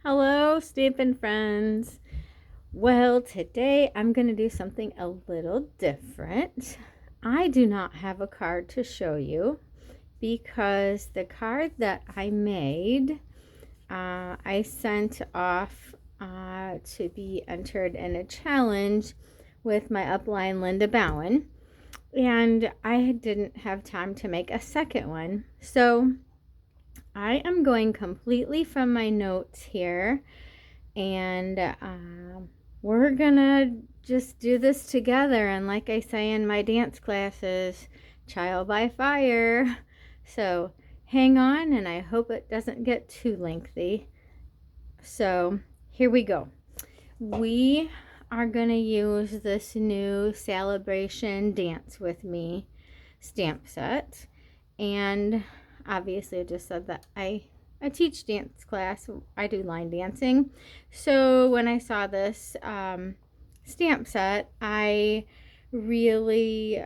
Hello, Stampin' friends. Well, today I'm going to do something a little different. I do not have a card to show you because the card that I made, I sent off to be entered in a challenge with my upline, Linda Bowen, and I didn't have time to make a second one. So I am going completely from my notes here, and we're gonna just do this together. And like I say in my dance classes, trial by fire. So hang on, and I hope it doesn't get too lengthy. So here we go. We are gonna use this new Celebration Dance With Me stamp set, and obviously I just said that I teach dance class. I do line dancing. So when I saw this stamp set, I really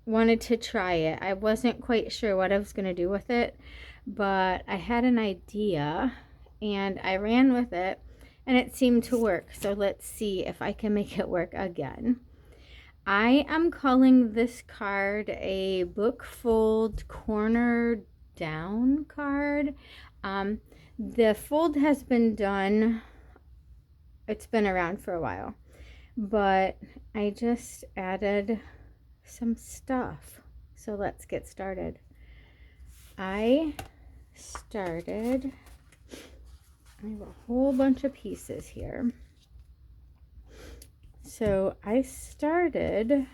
wanted to try it. I wasn't quite sure what I was going to do with it, but I had an idea and I ran with it and it seemed to work. So let's see if I can make it work again. I am calling this card a book fold corner down card. The fold has been done, it's been around for a while, but I just added some stuff. So let's get started. I have a whole bunch of pieces here. So I started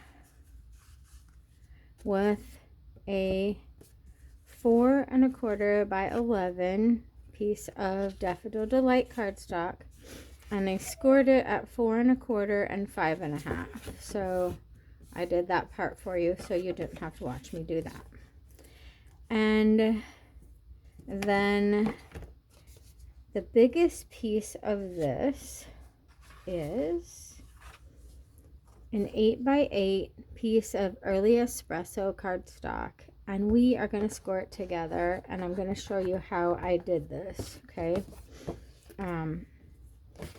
with a 4 1/4 by 11 piece of Daffodil Delight cardstock, and I scored it at 4 1/4 and 5 1/2. So I did that part for you so you didn't have to watch me do that. And then the biggest piece of this is an 8 by 8 piece of Early Espresso cardstock, and we are going to score it together, and I'm going to show you how I did this. Okay,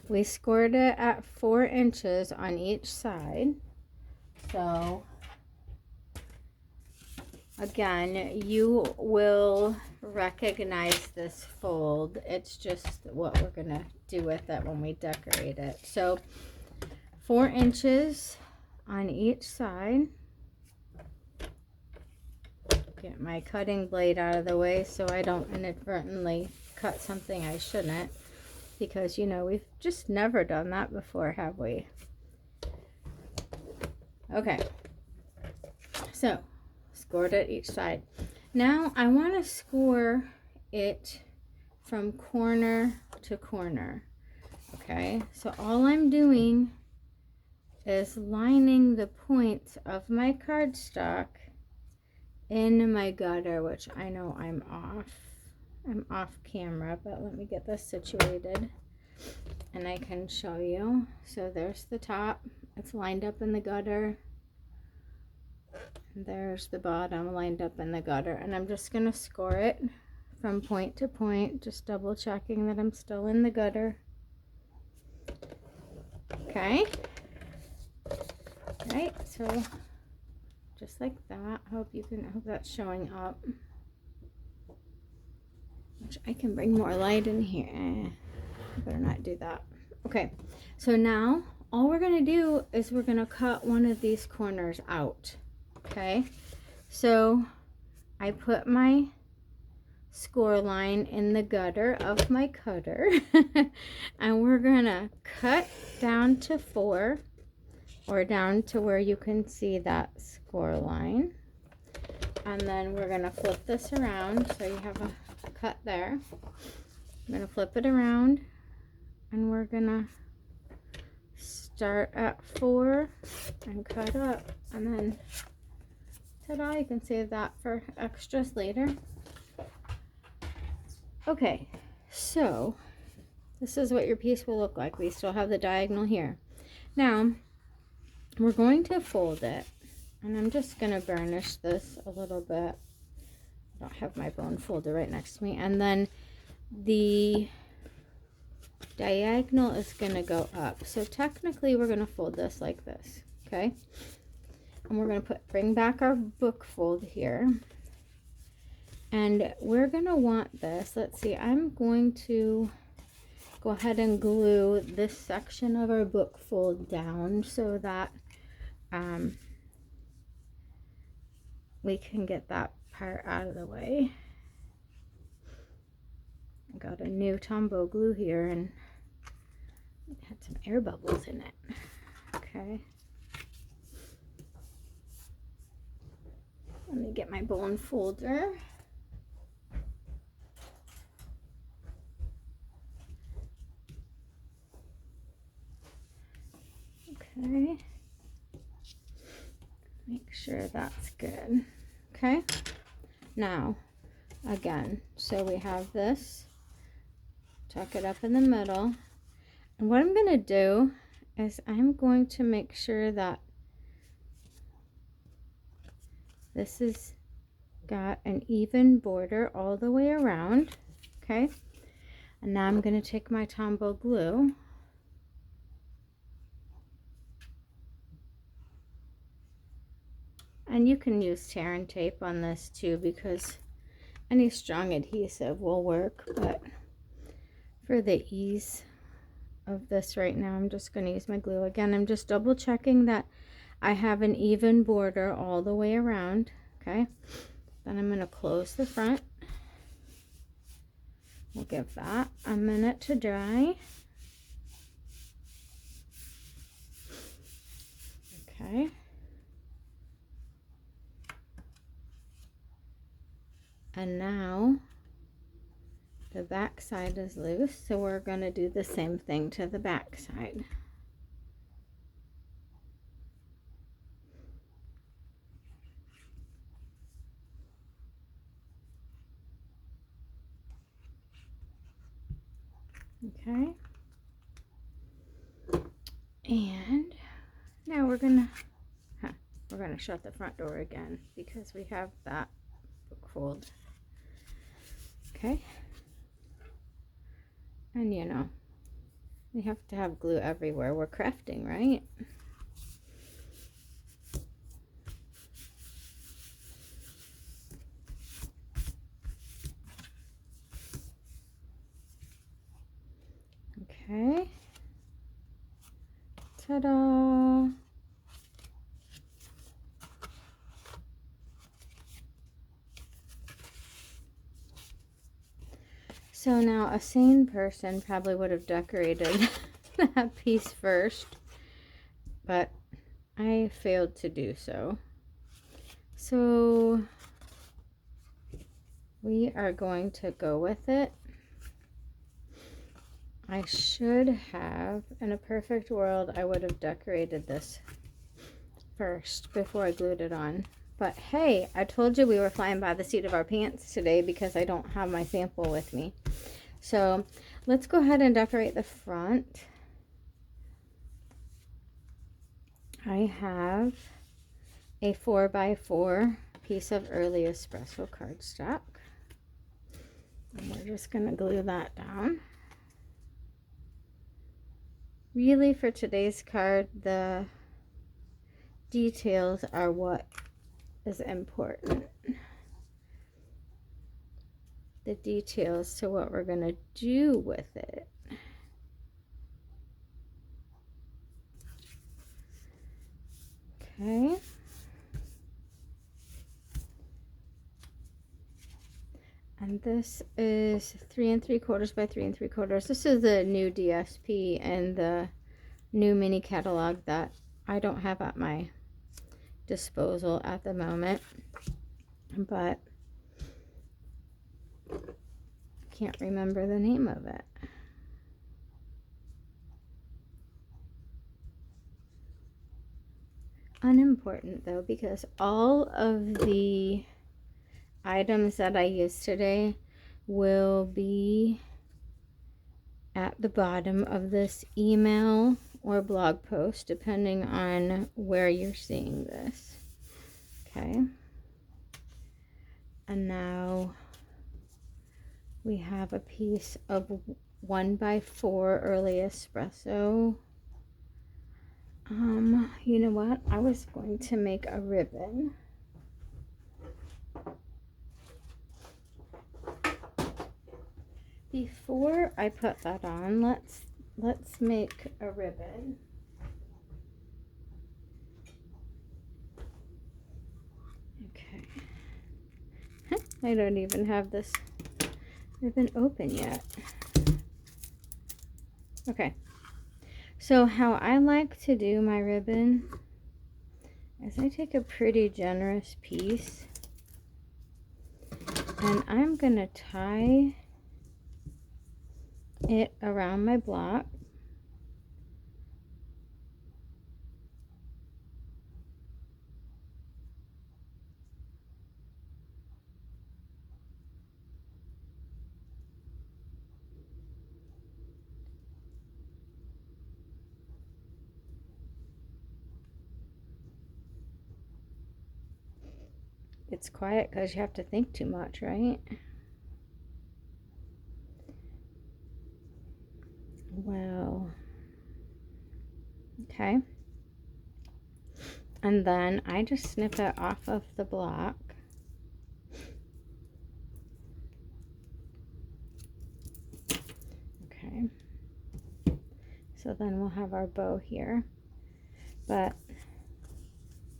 we scored it at 4 inches on each side. So again, you will recognize this fold. It's just what we're going to do with it when we decorate it. So 4 inches on each side. Get my cutting blade out of the way so I don't inadvertently cut something I shouldn't, because you know we've just never done that before, have we? Okay, so scored it each side. Now I want to score it from corner to corner. Okay, so all I'm doing is lining the points of my cardstock in my gutter, which I know I'm off camera, but let me get this situated and I can show you. So there's the top, it's lined up in the gutter, and there's the bottom lined up in the gutter, and I'm just going to score it from point to point, just double checking that I'm still in the gutter. Okay, right, so just like that. Hope that's showing up. Which I can bring more light in here. I better not do that. Okay, so now all we're gonna do is we're gonna cut one of these corners out. Okay, so I put my score line in the gutter of my cutter and we're gonna cut down to 4, or down to where you can see that score line, and then we're going to flip this around so you have a cut there. I'm going to flip it around and we're going to start at 4 and cut up, and then ta-da, you can save that for extras later. Okay, so this is what your piece will look like. We still have the diagonal here. Now we're going to fold it, and I'm just going to burnish this a little bit. I don't have my bone folder right next to me. And then the diagonal is going to go up. So technically we're going to fold this like this, okay? And we're going to bring back our book fold here. And we're going to want this. Let's see, I'm going to go ahead and glue this section of our book fold down so that we can get that part out of the way. I got a new Tombow glue here and it had some air bubbles in it. Okay. Let me get my bone folder. Okay. Make sure that's good. Okay. Now, again, so we have this. Tuck it up in the middle. And what I'm going to do is I'm going to make sure that this has got an even border all the way around. Okay. And now I'm going to take my Tombow glue. And you can use tear and tape on this too, because any strong adhesive will work, but for the ease of this right now, I'm just going to use my glue. Again, I'm just double checking that I have an even border all the way around. Okay, then I'm going to close the front. We'll give that a minute to dry. Okay. And now the back side is loose, so we're going to do the same thing to the back side. Okay. And now we're going to shut the front door again because we have that book fold. Okay. And you know, we have to have glue everywhere. We're crafting, right? Okay. Ta-da! So now a sane person probably would have decorated that piece first, but I failed to do so. So we are going to go with it. I should have, in a perfect world, I would have decorated this first before I glued it on. But hey, I told you we were flying by the seat of our pants today because I don't have my sample with me. So let's go ahead and decorate the front. I have a 4x4 piece of early espresso cardstock. And we're just going to glue that down. Really, for today's card, the details are what is important. The details to what we're going to do with it. Okay. And this is 3 3/4 by 3 3/4. This is the new DSP and the new mini catalog that I don't have at my disposal at the moment, but I can't remember the name of it. Unimportant though, because all of the items that I use today will be at the bottom of this email or blog post, depending on where you're seeing this. Okay. And now we have a piece of 1x4 early espresso. You know what? I was going to make a ribbon. Before I put that on, let's make a ribbon. Okay. I don't even have this ribbon open yet. Okay. So how I like to do my ribbon is I take a pretty generous piece and I'm going to tie it around my block. It's quiet because you have to think too much, right? Well, okay. And then I just snip it off of the block. Okay. So then we'll have our bow here. But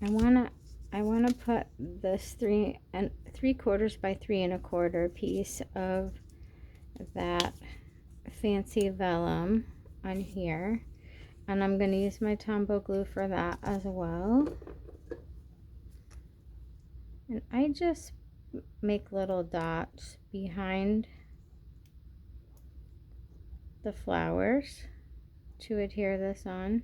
I wanna put this 3/4 by 3¼ piece of that fancy vellum on here, and I'm going to use my Tombow glue for that as well. And I just make little dots behind the flowers to adhere this on.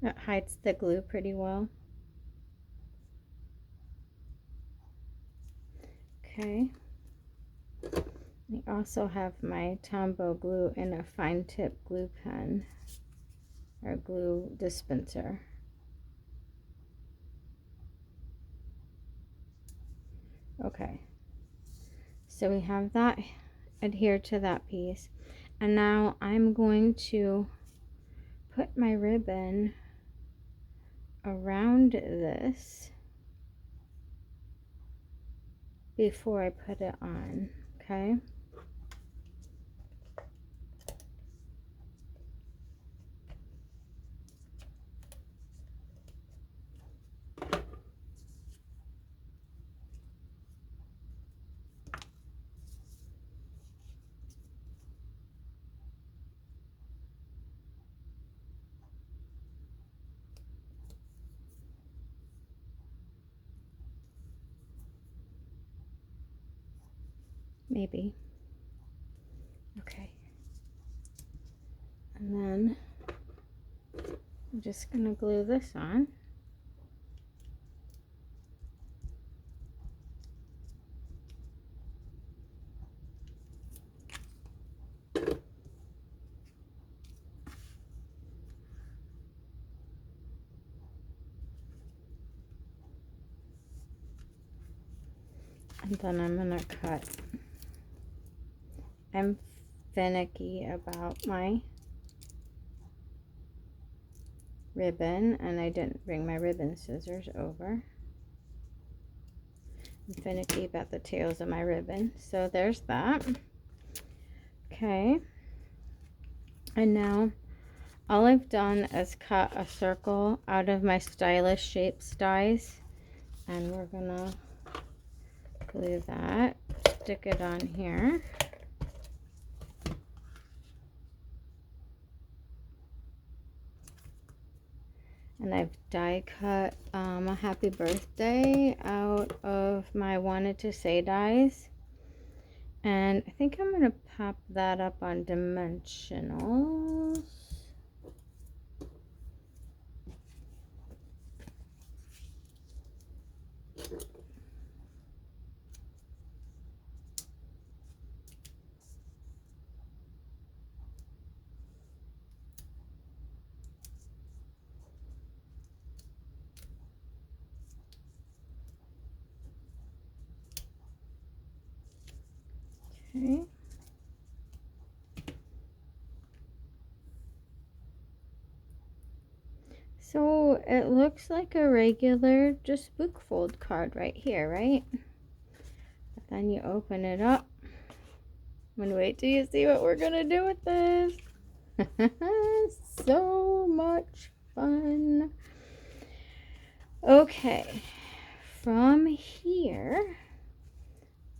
It hides the glue pretty well. Okay. I also have my Tombow glue in a fine tip glue pen or glue dispenser. Okay, so we have that adhered to that piece, and now I'm going to put my ribbon around this before I put it on. Okay. Maybe. Okay. And then I'm just going to glue this on. And then I'm going to cut. I'm finicky about my ribbon, and I didn't bring my ribbon scissors over. I'm finicky about the tails of my ribbon. So there's that. Okay. And now all I've done is cut a circle out of my Stylish Shapes dies, and we're gonna glue that, stick it on here. And I've die cut a happy birthday out of my Wanted to Say dies. And I think I'm going to pop that up on dimensionals. Okay. So it looks like a regular just book fold card right here, right? But then you open it up. I'm gonna wait till you see what we're gonna do with this. So much fun. Okay, from here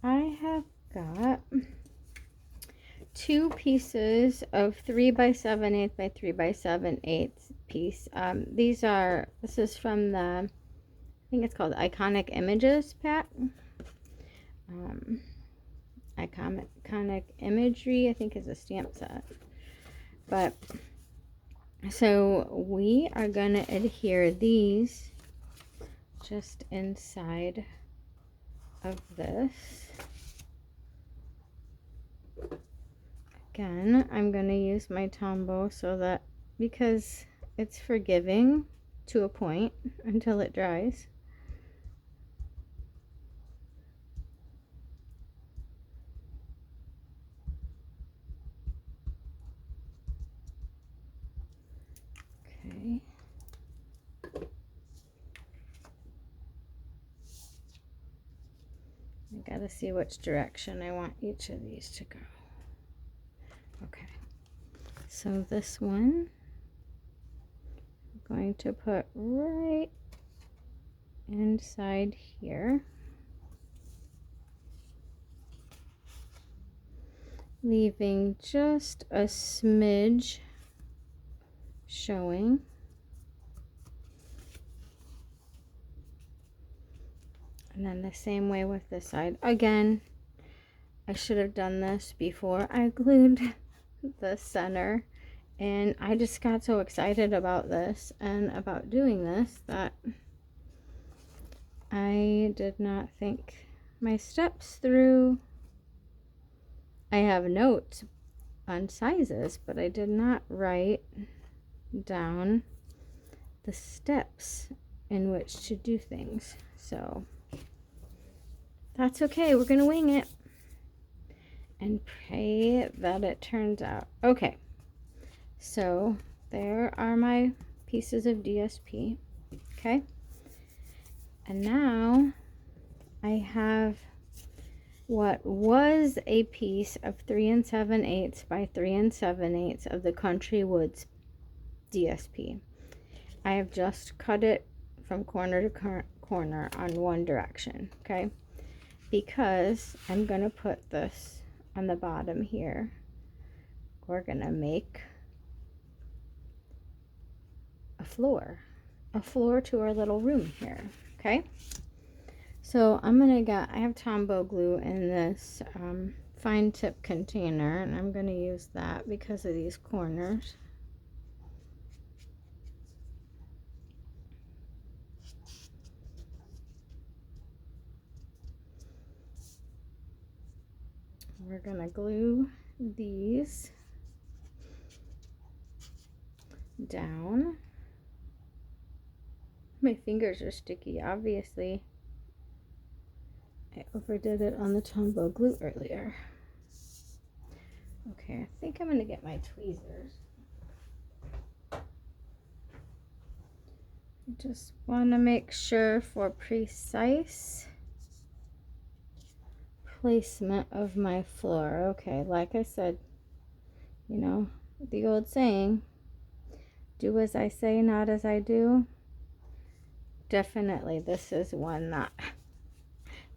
I have got 2 pieces of 3 by 7/8 by 3 by 7/8 piece. This is from the, I think it's called Iconic Images pack. Iconic Imagery, I think, is a stamp set. But so we are gonna adhere these just inside of this. Again, I'm gonna use my Tombow so that, because it's forgiving to a point until it dries. Okay. I gotta see which direction I want each of these to go. Okay. So this one I'm going to put right inside here, leaving just a smidge showing. And then the same way with this side. Again, I should have done this before I glued the center, and I just got so excited about this and about doing this that I did not think my steps through. I have notes on sizes, but I did not write down the steps in which to do things. So that's okay. We're gonna wing it and pray that it turns out okay. So there are my pieces of DSP. Okay, and now I have what was a piece of 3 7/8 by 3 7/8 of the Country Woods DSP. I have just cut it from corner to corner on one direction, okay? Because I'm gonna put this on the bottom here. We're gonna make a floor to our little room here, okay? So I have Tombow glue in this fine tip container, and I'm gonna use that because of these corners. We're gonna glue these down. My fingers are sticky, obviously. I overdid it on the Tombow glue earlier. Okay, I think I'm gonna get my tweezers. I just want to make sure for precise placement of my floor. Okay, like I said, you know, the old saying, do as I say, not as I do. Definitely, this is one that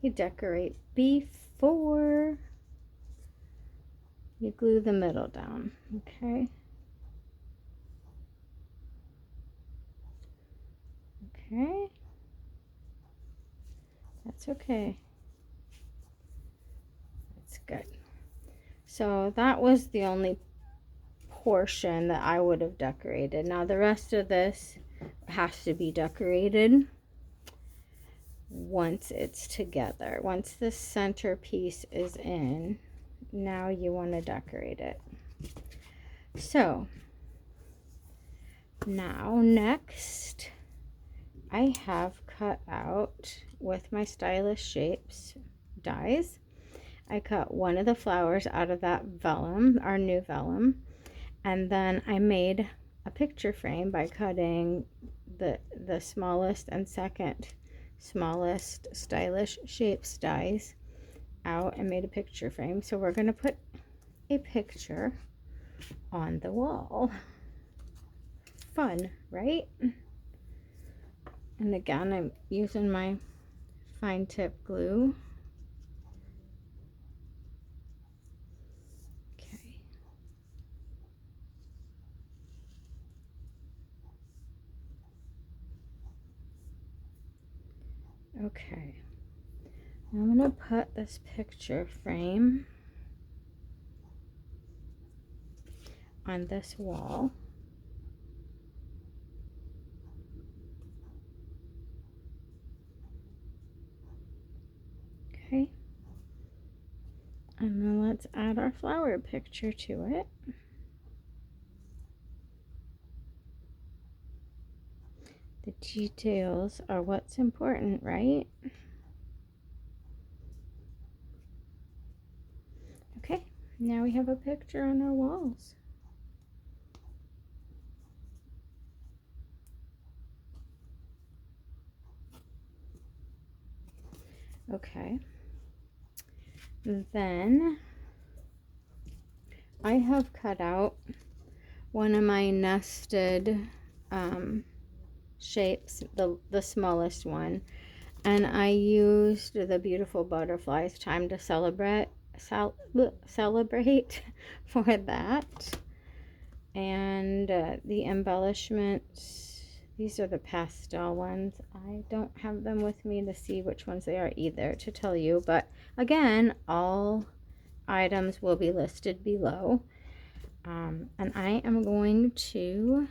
you decorate before you glue the middle down, okay? Okay. That's okay. That's good. So that was the only portion that I would have decorated. Now the rest of this has to be decorated once it's together. Once the centerpiece is in, now you want to decorate it. So now next I have cut out with my Stylish Shapes dies. I cut one of the flowers out of that vellum, our new vellum, and then I made a picture frame by cutting the smallest and second smallest Stylish Shapes dies out and made a picture frame. So we're going to put a picture on the wall. Fun, right? And again, I'm using my fine tip glue. Okay. Okay. I'm going to put this picture frame on this wall. Okay. And then let's add our flower picture to it. The details are what's important, right? Okay, now we have a picture on our walls. Okay. Then I have cut out one of my nested shapes, the smallest one, and I used the beautiful butterflies time to celebrate for that. And the embellishments, these are the pastel ones. I don't have them with me to see which ones they are either to tell you, but again, all items will be listed below. And I am going to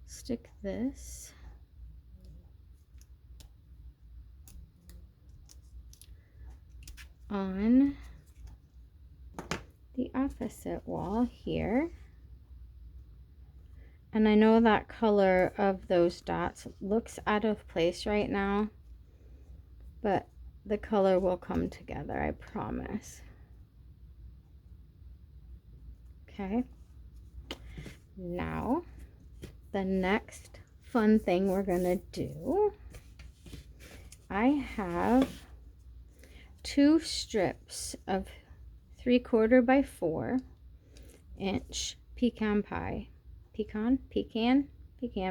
stick this on the opposite wall here. And I know that color of those dots looks out of place right now, but the color will come together, I promise. Okay. Now, the next fun thing we're gonna do, I have 2 strips of 3/4 by 4 inch pecan pie, pecan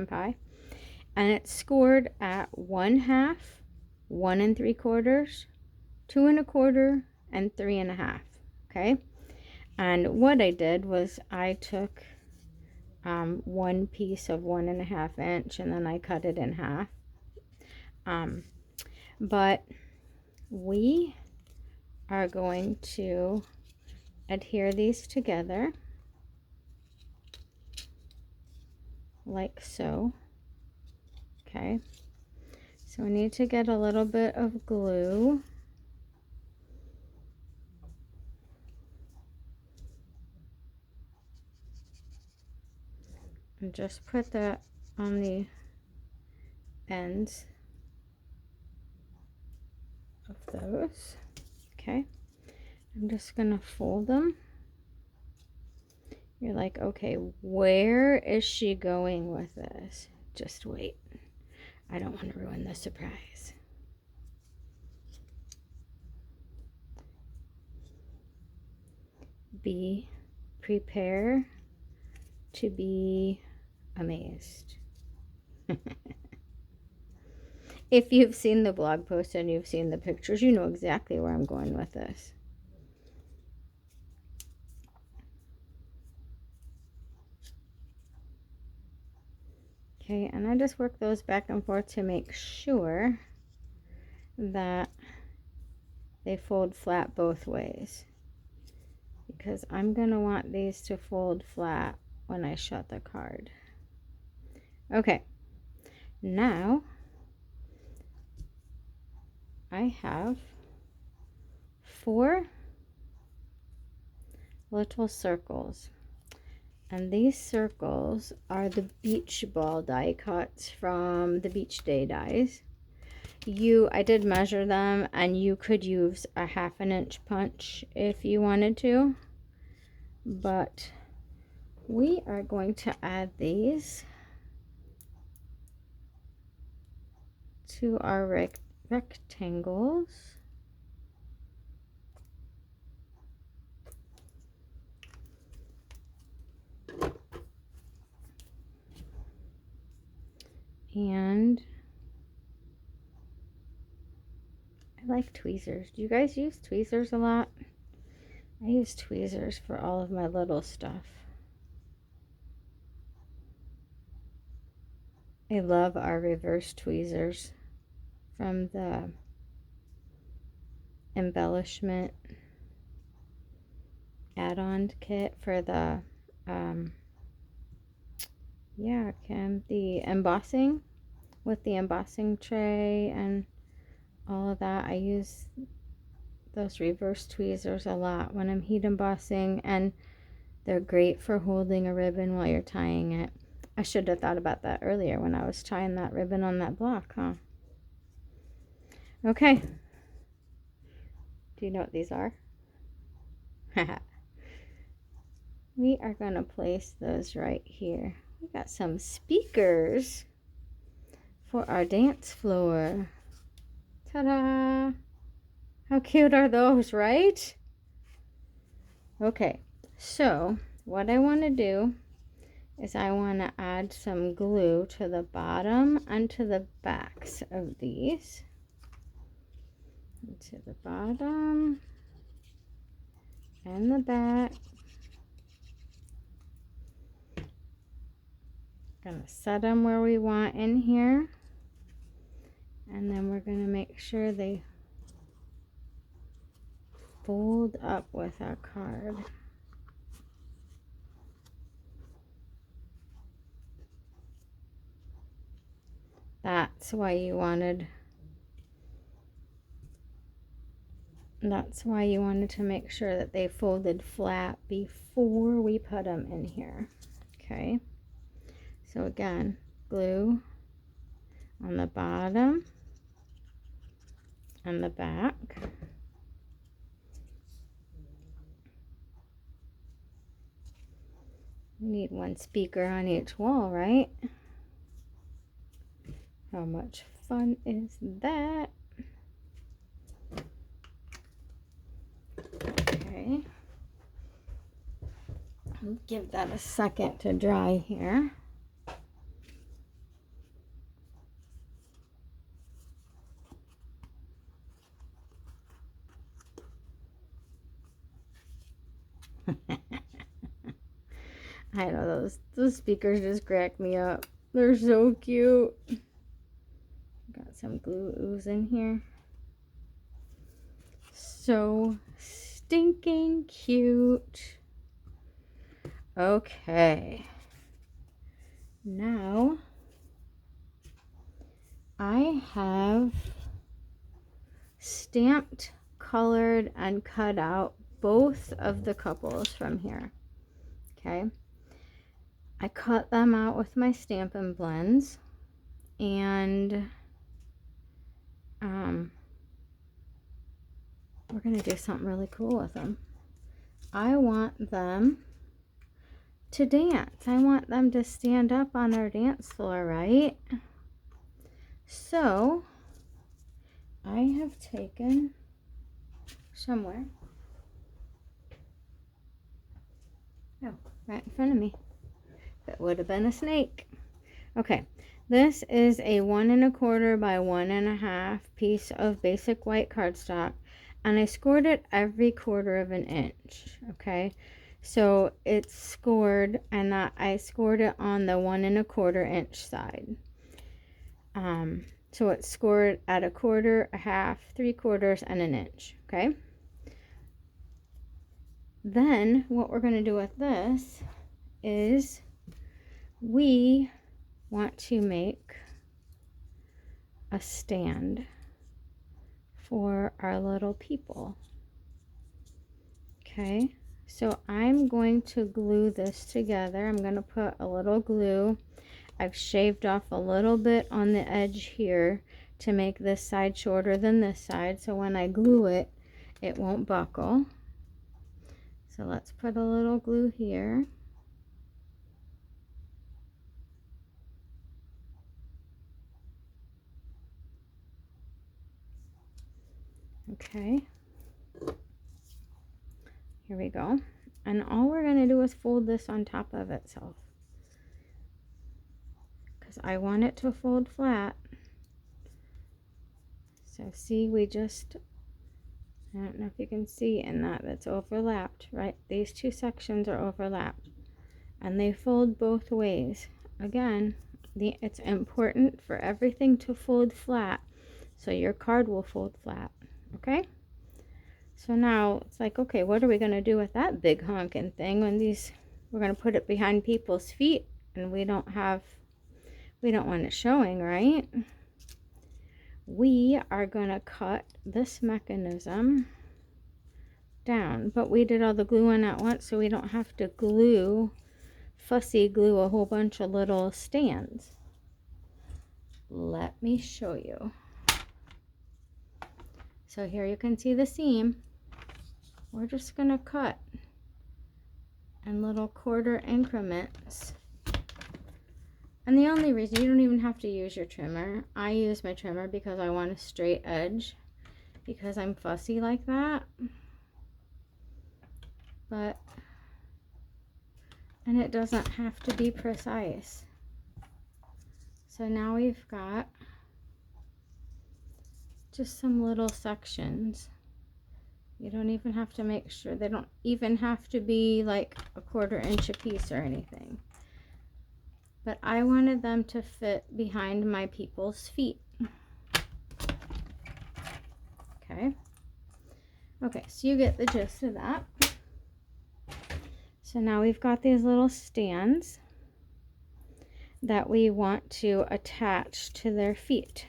pie, and it's scored at 1/2, 1 3/4, 2 1/4, and 3 1/2. Okay, and what I did was I took one piece of 1 1/2 inch and then I cut it in half. But we are going to adhere these together like so. Okay, so we need to get a little bit of glue. And just put that on the ends of those. Okay, I'm just gonna fold them. You're like, okay, where is she going with this? Just wait. I don't want to ruin the surprise. Prepare to be amazed. If you've seen the blog post and you've seen the pictures, you know exactly where I'm going with this. Okay, and I just work those back and forth to make sure that they fold flat both ways, because I'm going to want these to fold flat when I shut the card. Okay, now I have 4 little circles, and these circles are the beach ball die cuts from the Beach Day dies. I did measure them, and you could use a 1/2 inch punch if you wanted to, but we are going to add these to our rectangles. And I like tweezers. Do you guys use tweezers a lot? I use tweezers for all of my little stuff. I love our reverse tweezers from the embellishment add-on kit for the the embossing, with the embossing tray and all of that. I use those reverse tweezers a lot when I'm heat embossing, and they're great for holding a ribbon while you're tying it. I should have thought about that earlier when I was tying that ribbon on that block, huh? Okay. Do you know what these are? We are going to place those right here. We got some speakers for our dance floor. Ta-da! How cute are those, right? Okay, so what I want to do is I want to add some glue to the bottom and to the backs of these. To the bottom and the back. Gonna set them where we want in here, and then we're gonna make sure they fold up with our card. That's why you wanted to make sure that they folded flat before we put them in here. Okay, so again, glue on the bottom and the back. We need one speaker on each wall, right? How much fun is that? Okay. I'll give that a second to dry here. I know those speakers just crack me up. They're so cute. Got some glue oozing here. So stinking cute. Okay. Now I have stamped, colored, and cut out both of the couples from here. Okay. I cut them out with my Stampin' Blends, and we're going to do something really cool with them. I want them to dance. I want them to stand up on our dance floor, right? So I have taken somewhere. Oh, right in front of me. It would have been a snake. Okay, this is a 1 1/4 by 1 1/2 piece of basic white cardstock, and I scored it every 1/4 of an inch. Okay, so it's scored, and I scored it on the 1 1/4 inch side. So it's scored at 1/4, 1/2, 3/4, and an inch. Okay. Then what we're going to do with this is we want to make a stand for our little people. Okay, so I'm going to glue this together. I'm going to put a little glue. I've shaved off a little bit on the edge here to make this side shorter than this side, so when I glue it, it won't buckle. So let's put a little glue here. Okay, here we go. And all we're going to do is fold this on top of itself, because I want it to fold flat. So see, we just, I don't know if you can see in that, that's overlapped, right? These two sections are overlapped, and they fold both ways. Again, it's important for everything to fold flat, so your card will fold flat, okay? So now it's like, okay, what are we going to do with that big honking thing when we're going to put it behind people's feet, and we don't want it showing, right? We are going to cut this mechanism down, but we did all the glue in at once, so we don't have to fussy glue a whole bunch of little stands. Let me show you. So here you can see the seam. We're just going to cut in little quarter increments. And the only reason, you don't even have to use your trimmer. I use my trimmer because I want a straight edge, because I'm fussy like that. And it doesn't have to be precise. So now we've got just some little sections. You don't even have to make sure, they don't even have to be like a 1/4 inch a piece or anything. But I wanted them to fit behind my people's feet. Okay. Okay, so you get the gist of that. So now we've got these little stands that we want to attach to their feet.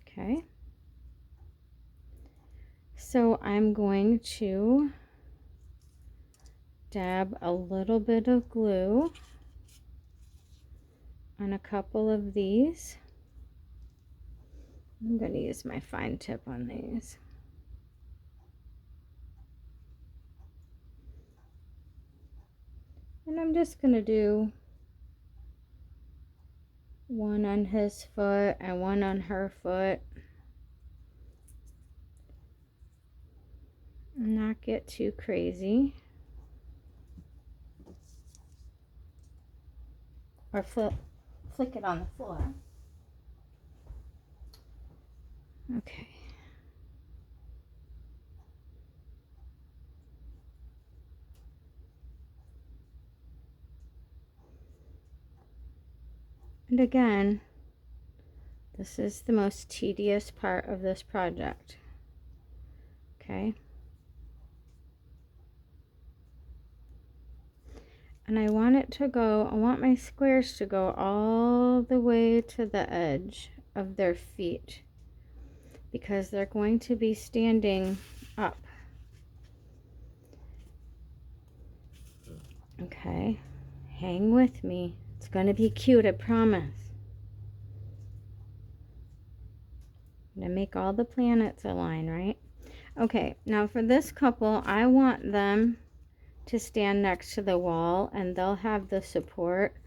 Okay. So I'm going to dab a little bit of glue on a couple of these. I'm going to use my fine tip on these. And I'm just going to do one on his foot and one on her foot. Not get too crazy. Or flick it on the floor. Okay. And again, this is the most tedious part of this project. Okay. And I want my squares to go all the way to the edge of their feet, because they're going to be standing up. Okay, hang with me. It's going to be cute, I promise. I'm going to make all the planets align, right? Okay, now for this couple, I want them to stand next to the wall, and they'll have the support.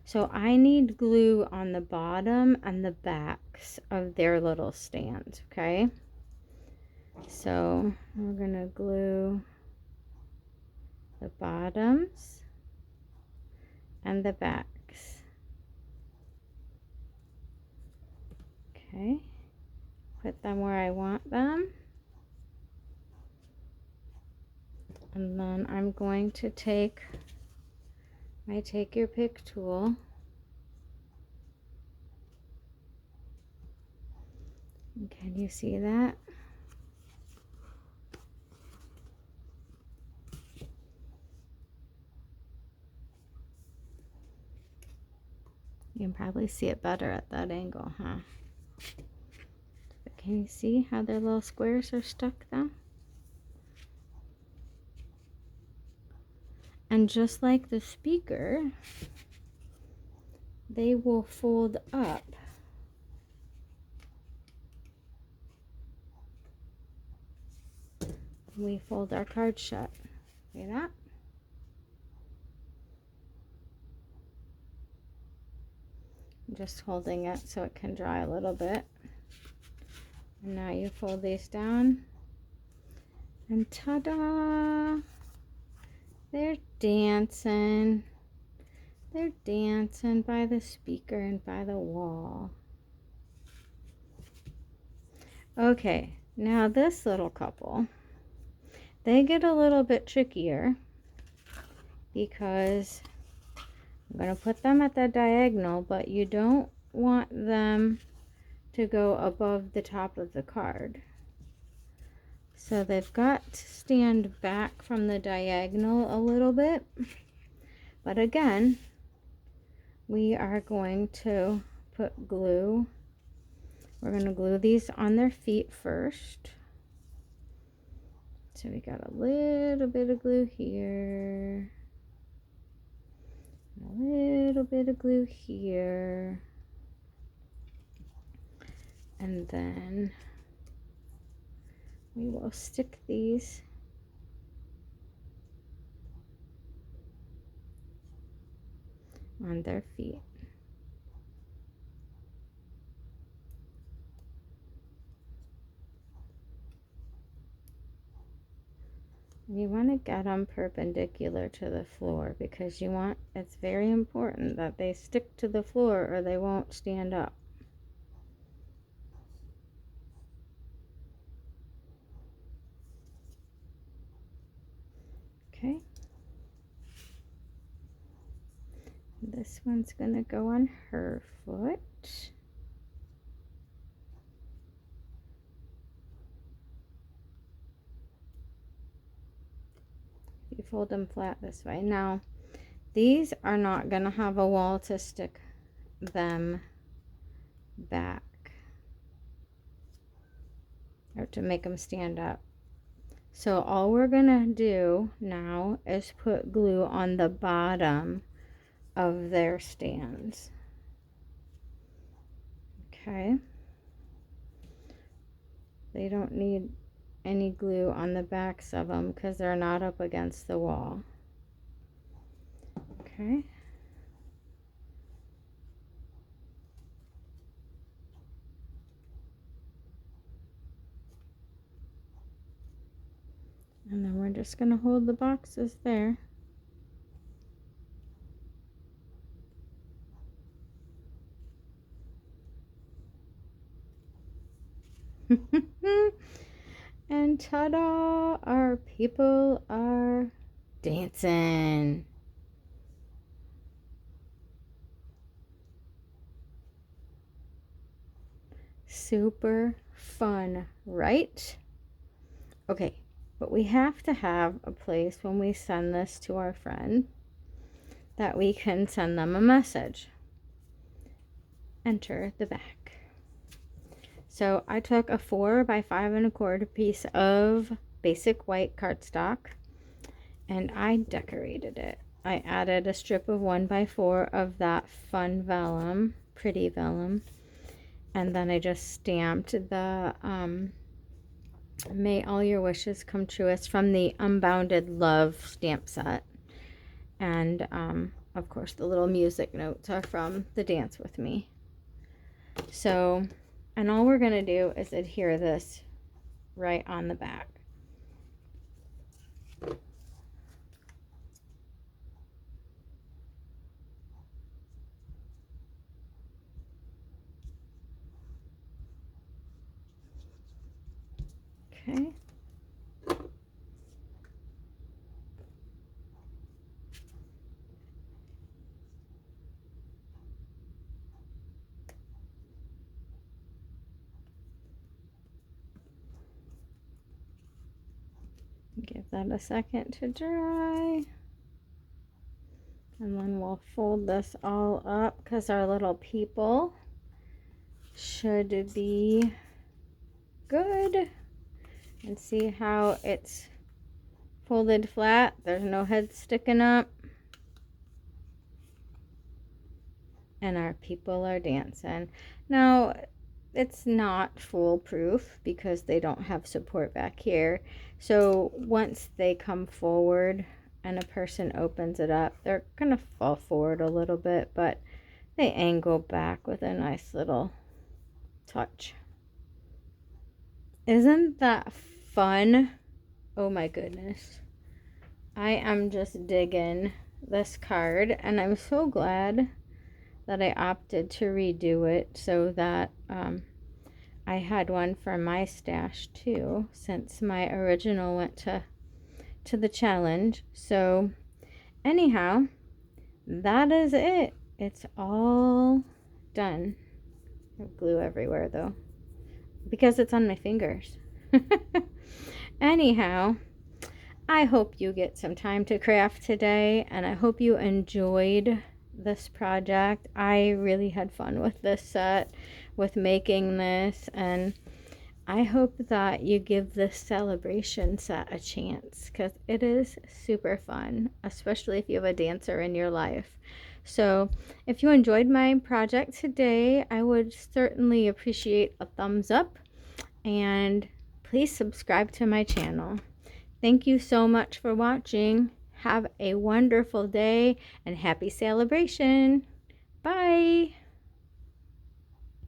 So I need glue on the bottom and the backs of their little stands, okay? So we're going to glue the bottoms and the backs. Okay, put them where I want them. And then I'm going to take my Take Your Pick tool. Can you see that? You can probably see it better at that angle, huh? But can you see how their little squares are stuck though? And just like the speaker, they will fold up we fold our card shut. See that? I'm just holding it so it can dry a little bit. And now you fold these down. And ta-da! They're dancing. They're dancing by the speaker and by the wall. Okay, now this little couple, they get a little bit trickier because I'm going to put them at the diagonal, but you don't want them to go above the top of the card. So they've got to stand back from the diagonal a little bit. But again, we are going to put glue. We're going to glue these on their feet first. So we got a little bit of glue here. A little bit of glue here. And then we will stick these on their feet. You want to get them perpendicular to the floor because it's very important that they stick to the floor or they won't stand up. Okay. This one's going to go on her foot. You fold them flat this way. Now, these are not going to have a wall to stick them back or to make them stand up. So all we're going to do now is put glue on the bottom of their stands. Okay. They don't need any glue on the backs of them because they're not up against the wall. Okay. And then we're just going to hold the boxes there. And ta-da! Our people are dancing. Super fun, right? Okay, but we have to have a place when we send this to our friend that we can send them a message. Enter the back. So I took a 4 by 5 1/4 piece of basic white cardstock and I decorated it. I added a strip of 1 by 4 of that fun vellum, pretty vellum, and then I just stamped the May All Your Wishes Come True. It's from the Unbounded Love stamp set. And of course the little music notes are from the Dance With Me. So, and all we're going to do is adhere this right on the back. Okay. Give that a second to dry. And then we'll fold this all up because our little people should be good. And see how it's folded flat? There's no head sticking up. And our people are dancing. Now, it's not foolproof because they don't have support back here. So once they come forward and a person opens it up, they're going to fall forward a little bit, but they angle back with a nice little touch. Isn't that fun? Oh my goodness. I am just digging this card, and I'm so glad that I opted to redo it so that I had one for my stash too, since my original went to the challenge. So anyhow, that is it. It's all done. I have glue everywhere though, because it's on my fingers. Anyhow, I hope you get some time to craft today, and I hope you enjoyed this project. I really had fun with this set, with making this, and I hope that you give this celebration set a chance, because it is super fun, especially if you have a dancer in your life. So if you enjoyed my project today, I would certainly appreciate a thumbs up, and please subscribe to my channel. Thank you so much for watching. Have a wonderful day and happy celebration. Bye.